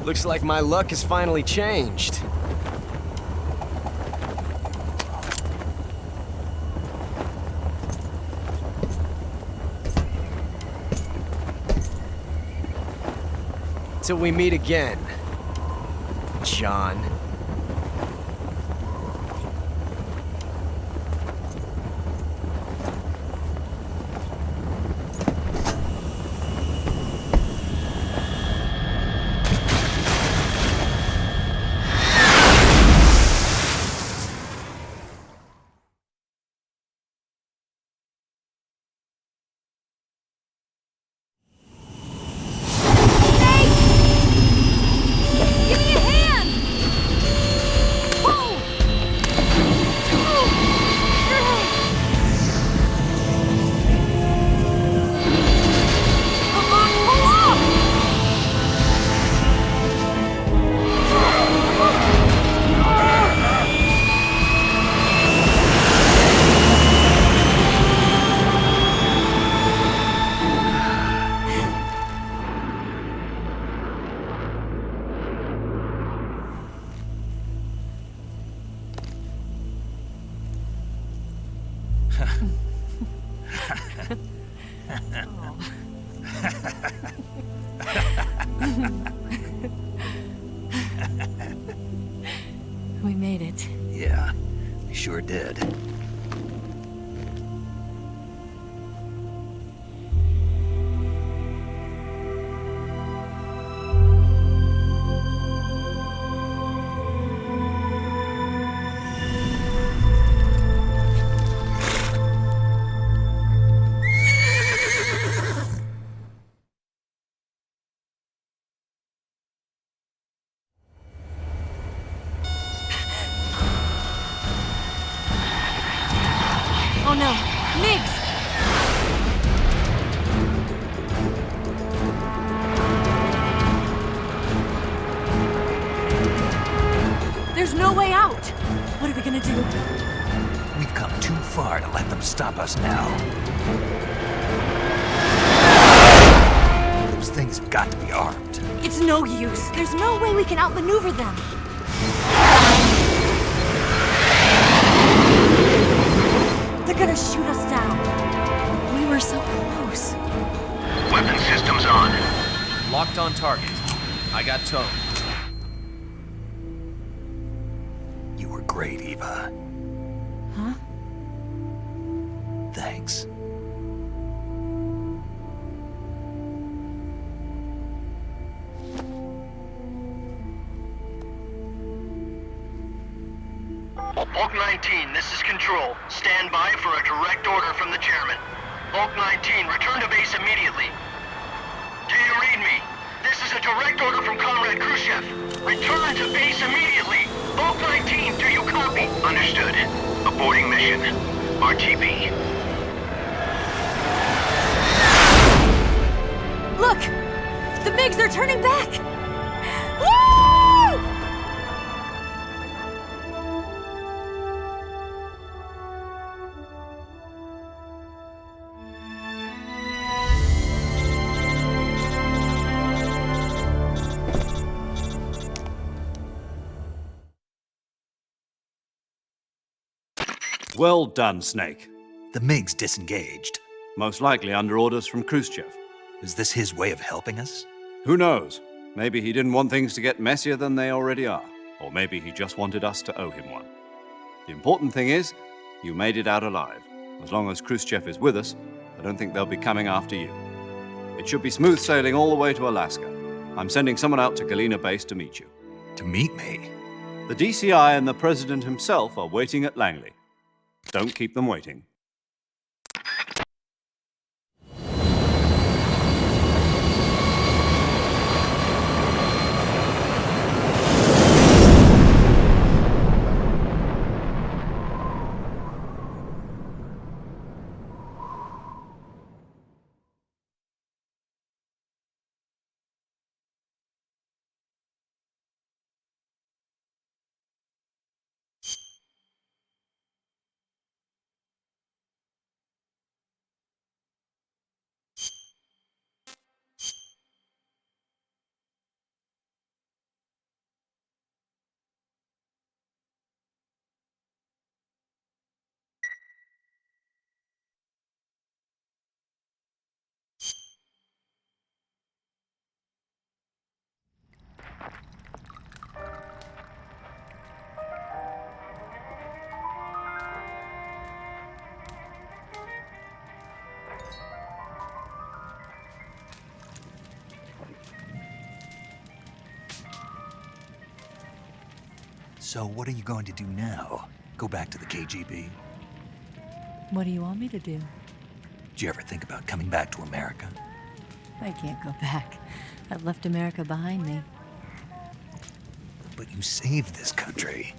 Looks like my luck has finally changed. Till we meet again, John. We made it. Yeah, we sure did. Oh no, Migs! There's no way out! What are we gonna do? We've come too far to let them stop us now. Those things have got to be armed. It's no use. There's no way we can outmaneuver them. They're gonna shoot us down. We were so close. Weapon systems on. Locked on target. I got towed. You were great, Eva. Huh? Thanks. Hulk 19, this is Control. Stand by for a direct order from the chairman. Hulk 19, return to base immediately. Do you read me? This is a direct order from Comrade Khrushchev. Return to base immediately. Hulk 19, do you copy? Understood. Aborting mission. RTB. Look! The MiGs are turning back! Woo! Well done, Snake. The MiGs disengaged. Most likely under orders from Khrushchev. Is this his way of helping us? Who knows? Maybe he didn't want things to get messier than they already are. Or maybe he just wanted us to owe him one. The important thing is, you made it out alive. As long as Khrushchev is with us, I don't think they'll be coming after you. It should be smooth sailing all the way to Alaska. I'm sending someone out to Galena Base to meet you. To meet me? The DCI and the President himself are waiting at Langley. Don't keep them waiting. So what are you going to do now? Go back to the KGB? What do you want me to do? Did you ever think about coming back to America? I can't go back. I've left America behind me. But you saved this country.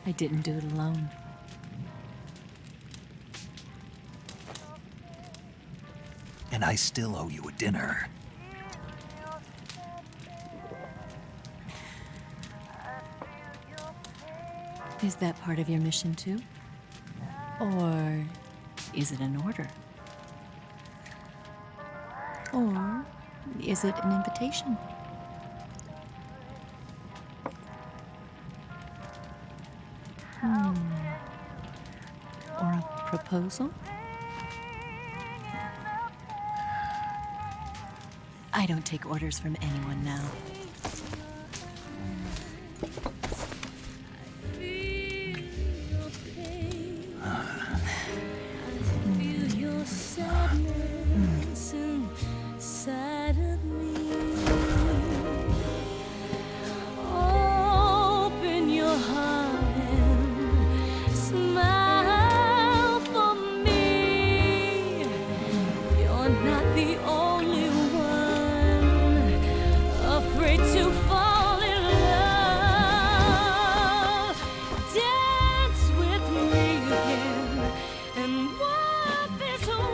I didn't do it alone. And I still owe you a dinner. Is that part of your mission too? Or is it an order? Or is it an invitation? Or a proposal? I don't take orders from anyone now. Open your heart and smile for me. You're not the only one afraid to fall in love. Dance with me again and wipe this away.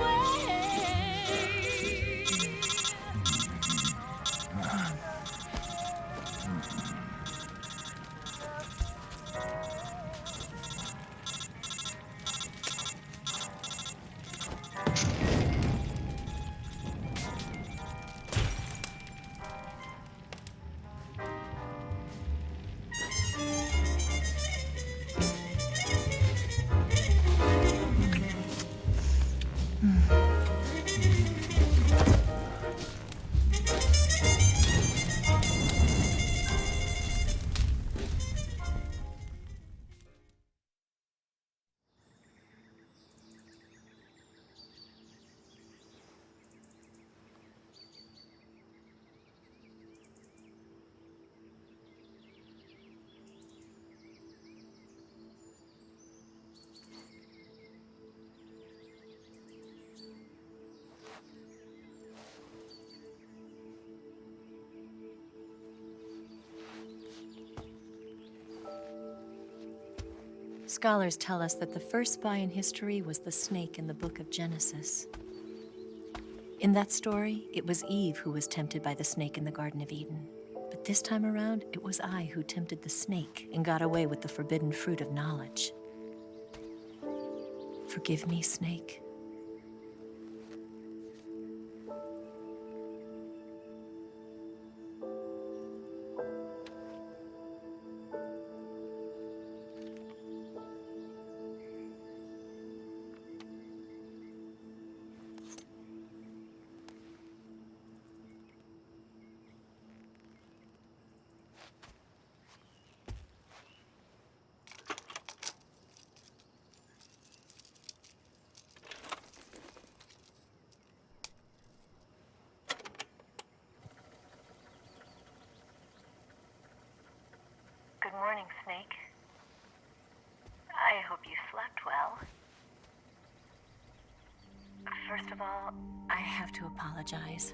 Scholars tell us that the first spy in history was the snake in the book of Genesis. In that story, it was Eve who was tempted by the snake in the Garden of Eden. But this time around, it was I who tempted the snake and got away with the forbidden fruit of knowledge. Forgive me, snake. Good morning, Snake. I hope you slept well. First of all, I have to apologize.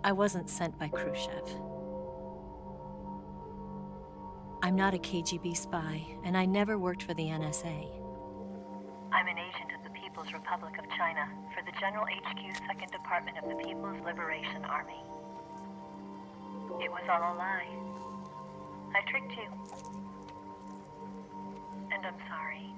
I wasn't sent by Khrushchev. I'm not a KGB spy, and I never worked for the NSA. I'm an agent of the People's Republic of China for the General HQ 2nd Department of the People's Liberation Army. It was all a lie. I tricked you. And I'm sorry.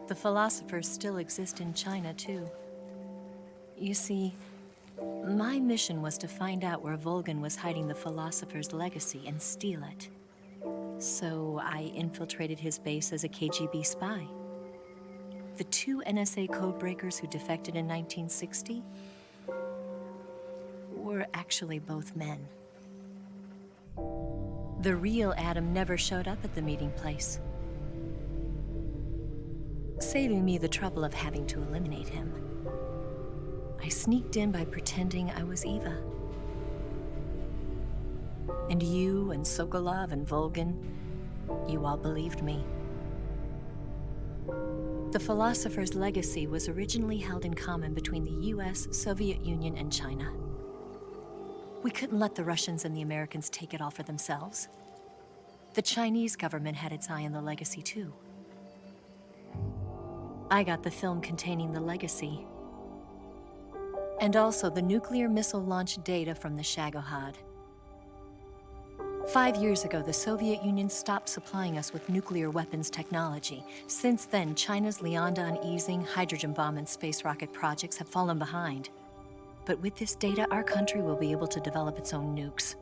The philosophers still exist in China, too. You see, my mission was to find out where Volgin was hiding the philosopher's legacy and steal it. So I infiltrated his base as a KGB spy. The two NSA codebreakers who defected in 1960 were actually both men. The real Adam never showed up at the meeting place, saving me the trouble of having to eliminate him. I sneaked in by pretending I was Eva. And you and Sokolov and Volgin, you all believed me. The Philosopher's legacy was originally held in common between the US, Soviet Union, and China. We couldn't let the Russians and the Americans take it all for themselves. The Chinese government had its eye on the legacy too. I got the film containing the legacy, and also the nuclear missile launch data from the Shagohod. 5 years ago, the Soviet Union stopped supplying us with nuclear weapons technology. Since then, China's Liaodong easing, hydrogen bomb, and space rocket projects have fallen behind. But with this data, our country will be able to develop its own nukes.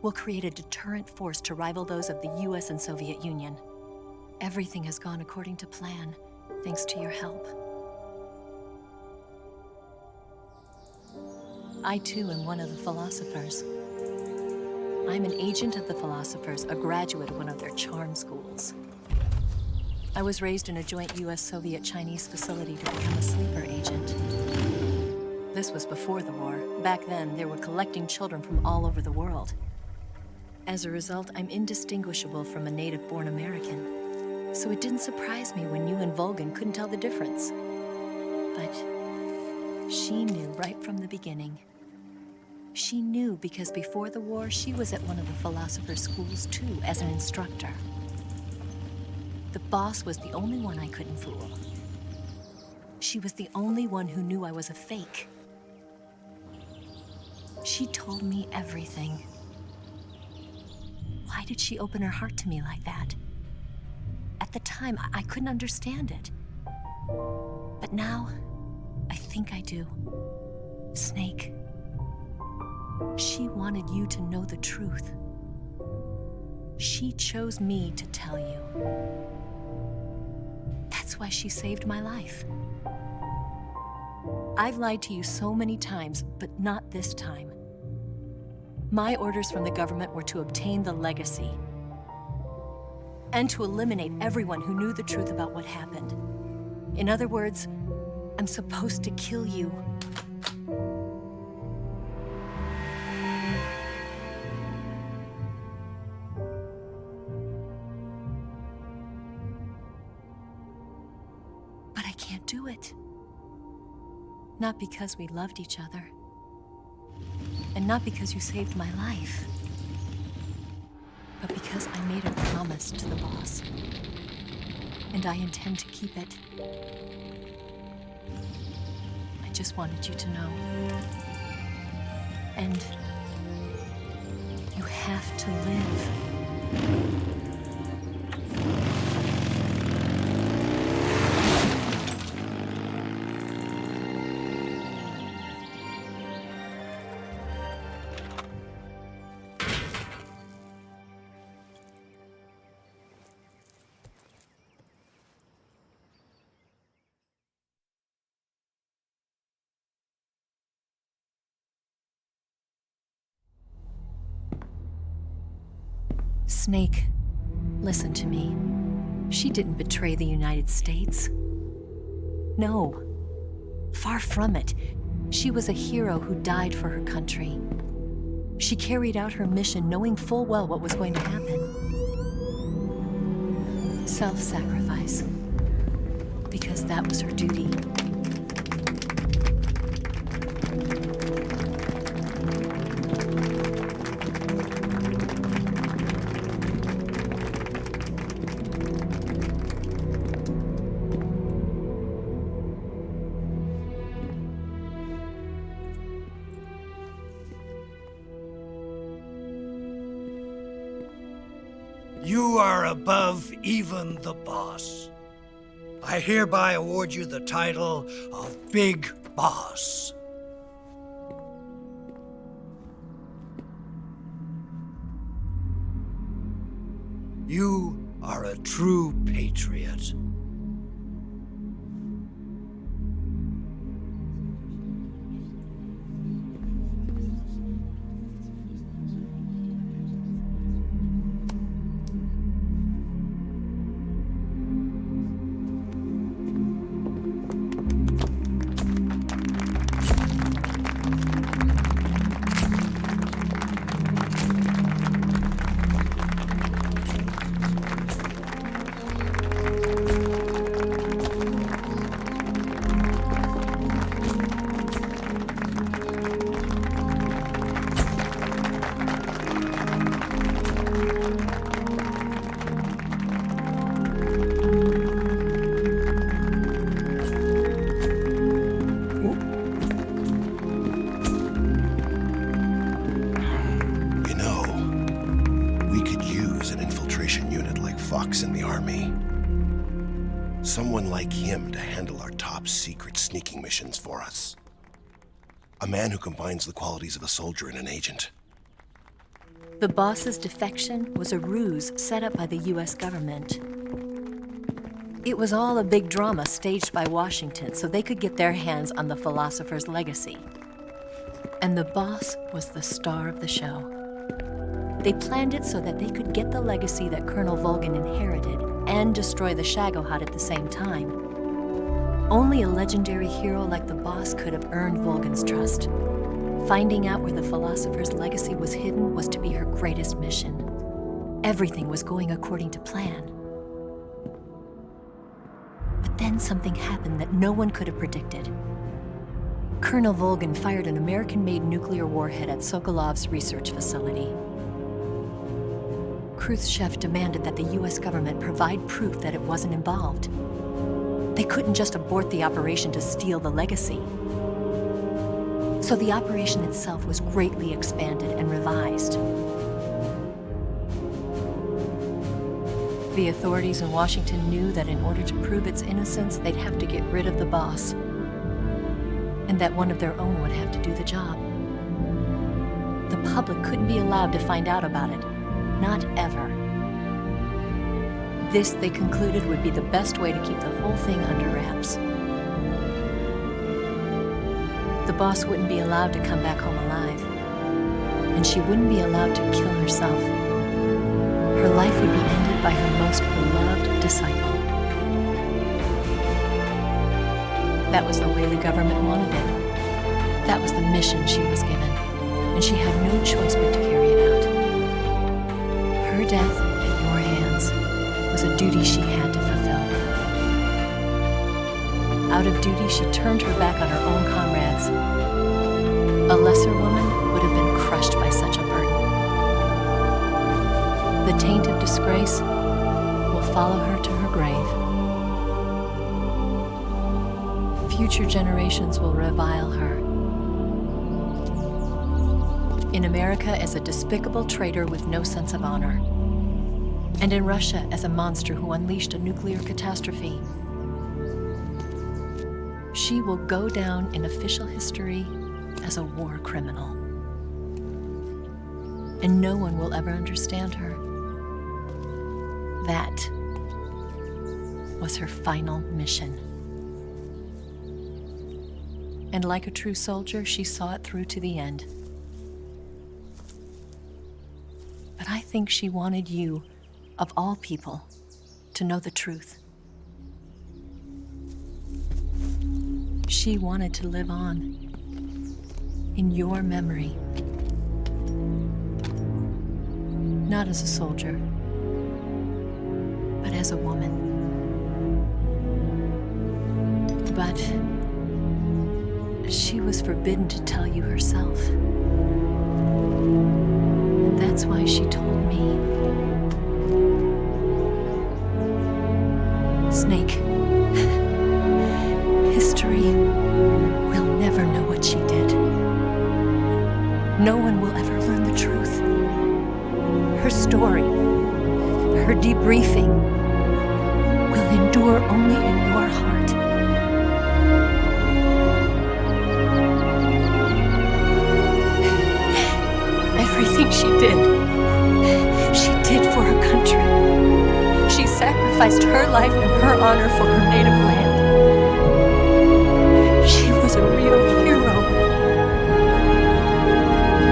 We'll create a deterrent force to rival those of the US and Soviet Union. Everything has gone according to plan, thanks to your help. I too am one of the Philosophers. I'm an agent of the Philosophers, a graduate of one of their charm schools. I was raised in a joint US-Soviet-Chinese facility to become a sleeper agent. This was before the war. Back then, they were collecting children from all over the world. As a result, I'm indistinguishable from a native-born American. So it didn't surprise me when you and Volgin couldn't tell the difference. But she knew right from the beginning. She knew because before the war, she was at one of the Philosopher's schools too, as an instructor. The boss was the only one I couldn't fool. She was the only one who knew I was a fake. She told me everything. Why did she open her heart to me like that? At the time, I couldn't understand it. But now, I think I do. Snake. She wanted you to know the truth. She chose me to tell you. That's why she saved my life. I've lied to you so many times, but not this time. My orders from the government were to obtain the legacy and to eliminate everyone who knew the truth about what happened. In other words, I'm supposed to kill you. But I can't do it. Not because we loved each other. And not because you saved my life. But because I made a promise to the boss. And I intend to keep it. I just wanted you to know. And you have to live. Snake, listen to me. She didn't betray the United States. No, far from it. She was a hero who died for her country. She carried out her mission knowing full well what was going to happen. Self-sacrifice. Because that was her duty. You are above even the boss. I hereby award you the title of Big Boss. You are a true patriot. operation unit like Fox in the Army. Someone like him to handle our top secret sneaking missions for us. A man who combines the qualities of a soldier and an agent. The boss's defection was a ruse set up by the US government. It was all a big drama staged by Washington so they could get their hands on the philosopher's legacy. And the boss was the star of the show. They planned it so that they could get the legacy that Colonel Volgin inherited and destroy the Shagohod at the same time. Only a legendary hero like the boss could have earned Volgin's trust. Finding out where the philosopher's legacy was hidden was to be her greatest mission. Everything was going according to plan. But then something happened that no one could have predicted. Colonel Volgin fired an American-made nuclear warhead at Sokolov's research facility. Khrushchev demanded that the US government provide proof that it wasn't involved. They couldn't just abort the operation to steal the legacy. So the operation itself was greatly expanded and revised. The authorities in Washington knew that in order to prove its innocence, they'd have to get rid of the boss, and that one of their own would have to do the job. The public couldn't be allowed to find out about it. Not ever. This, they concluded, would be the best way to keep the whole thing under wraps. The boss wouldn't be allowed to come back home alive, and she wouldn't be allowed to kill herself. Her life would be ended by her most beloved disciple. That was the way the government wanted it. That was the mission she was given, and she had no choice but to carry it out. Her death at your hands was a duty she had to fulfill. Out of duty, she turned her back on her own comrades. A lesser woman would have been crushed by such a burden. The taint of disgrace will follow her to her grave. Future generations will revile her. In America as a despicable traitor with no sense of honor. And in Russia as a monster who unleashed a nuclear catastrophe. She will go down in official history as a war criminal. And no one will ever understand her. That was her final mission. And like a true soldier, she saw it through to the end. But I think she wanted you, of all people, to know the truth. She wanted to live on in your memory. Not as a soldier, but as a woman. But she was forbidden to tell you herself. And that's why she told me. Snake, history will never know what she did. No one will ever learn the truth. Her story, her debriefing, will endure only in your heart. Everything she did for her country. She sacrificed her life and her honor for her native land. She was a real hero.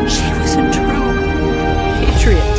She was a true patriot.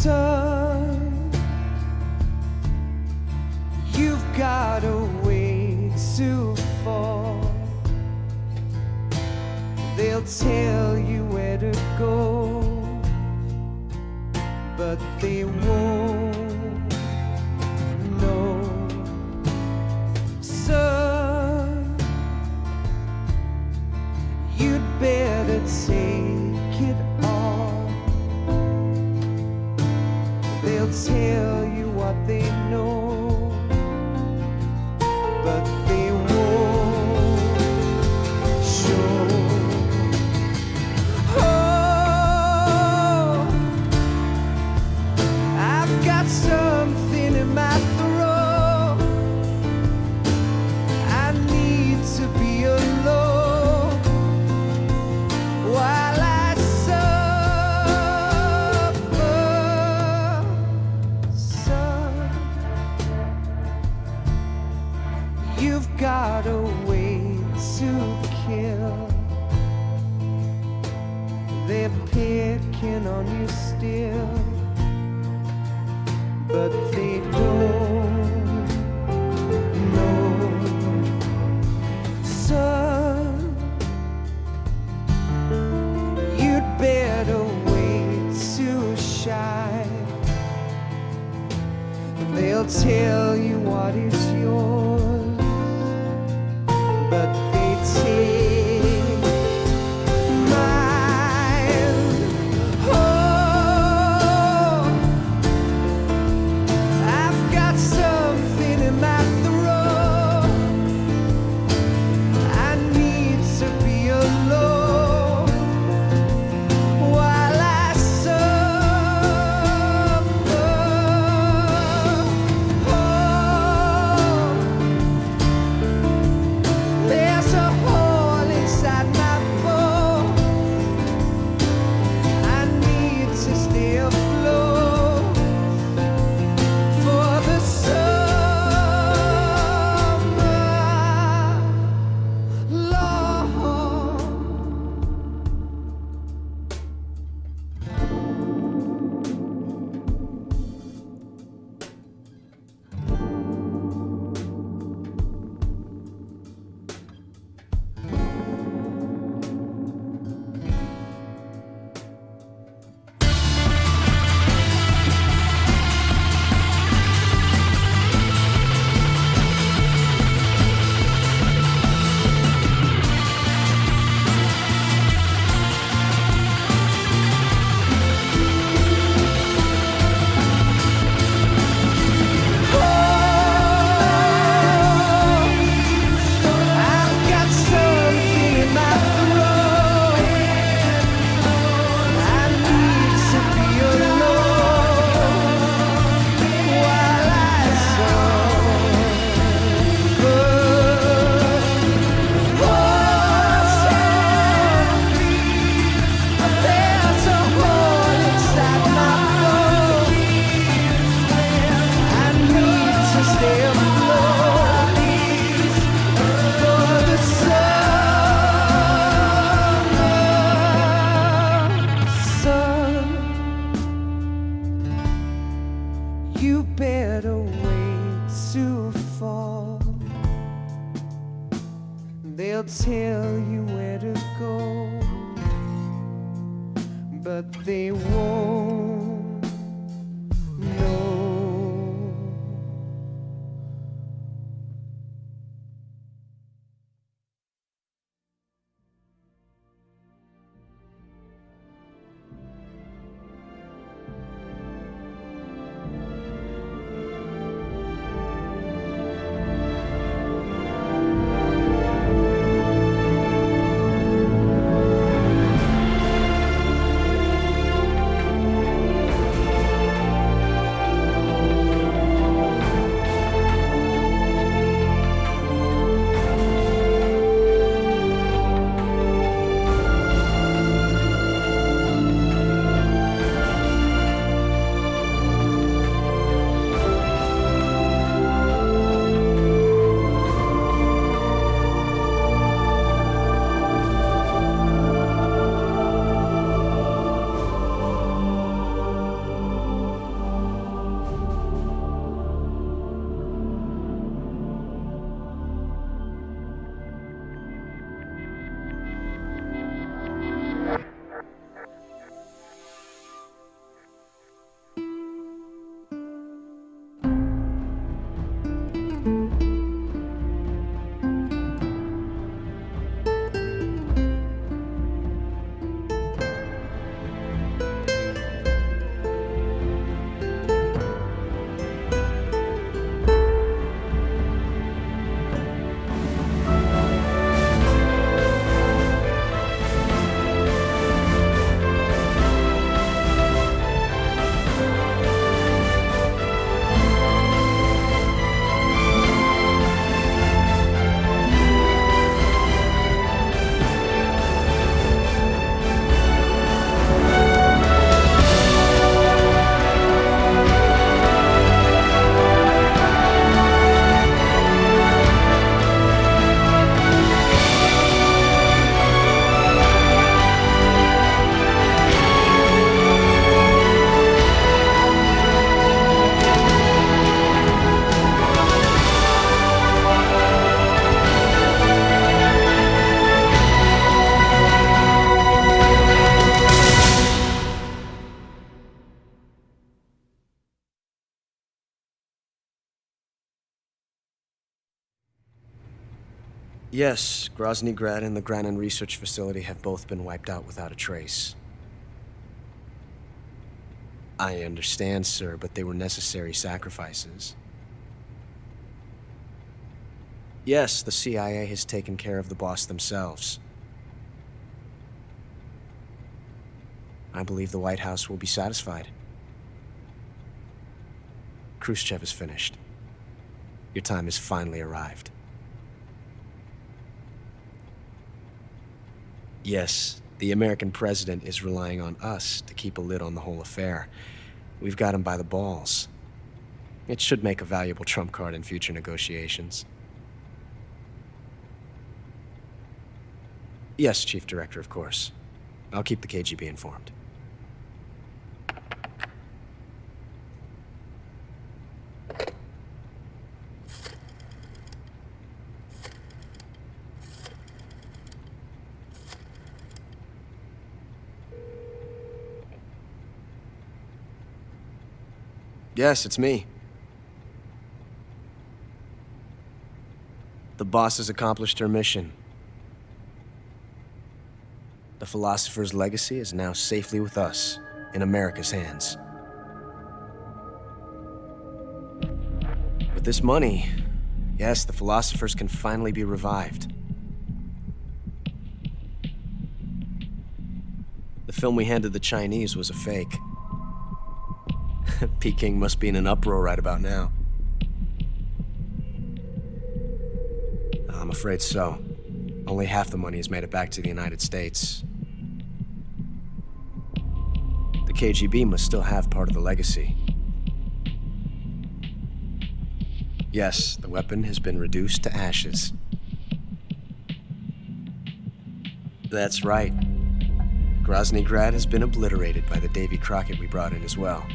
Son, you've got a way to fall. They'll tell you where to go, but they won't know. Son, you'd better take it on. They'll tell you what they know, but they won't show. Oh, I've got something in my throat. I need to be alone while I suffer. Son, you've got a way to kill. They're picking on you still, but they don't know. Son, you'd better wait to shine. They'll tell you what is yours, but they take mine. Oh, I've got something in my throat. I need to be alone while I suffer. Oh, there's a hole inside my bone. I need to stay afloat for the summer, Lord. I've got something in my throat. I need to be alone while I suffer. Oh, there's a hole inside my bone. I need to stay afloat for the summer. Son, you better wait to fall. They'll tell you where to go, but they won't know. Yes, Grozny Grad and the Granin Research Facility have both been wiped out without a trace. I understand, sir, but they were necessary sacrifices. Yes, the CIA has taken care of the boss themselves. I believe the White House will be satisfied. Khrushchev is finished. Your time has finally arrived. Yes, the American president is relying on us to keep a lid on the whole affair. We've got him by the balls. It should make a valuable trump card in future negotiations. Yes, Chief Director, of course. I'll keep the KGB informed. Yes, it's me. The boss has accomplished her mission. The philosopher's legacy is now safely with us, in America's hands. With this money, yes, the philosophers can finally be revived. The film we handed the Chinese was a fake. Peking must be in an uproar right about now. I'm afraid so. Only half the money has made it back to the United States. The KGB must still have part of the legacy. Yes, the weapon has been reduced to ashes. That's right. Grozny Grad has been obliterated by the Davy Crockett we brought in as well.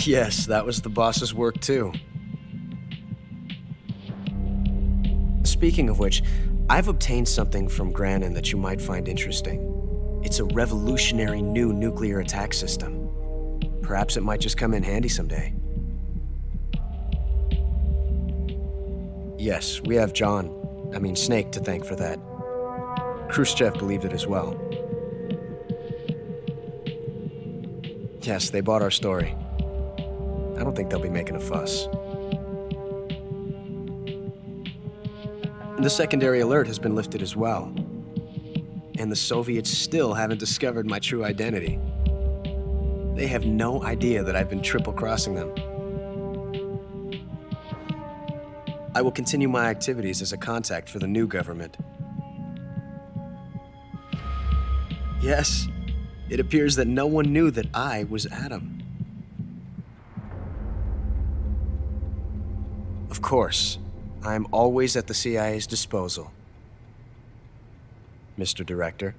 Yes, that was the boss's work too. Speaking of which, I've obtained something from Granin that you might find interesting. It's a revolutionary new nuclear attack system. Perhaps it might just come in handy someday. Yes, we have Snake to thank for that. Khrushchev believed it as well. Yes, they bought our story. I don't think they'll be making a fuss. The secondary alert has been lifted as well. And the Soviets still haven't discovered my true identity. They have no idea that I've been triple-crossing them. I will continue my activities as a contact for the new government. Yes, it appears that no one knew that I was Adam. Of course, I'm always at the CIA's disposal, Mr. Director.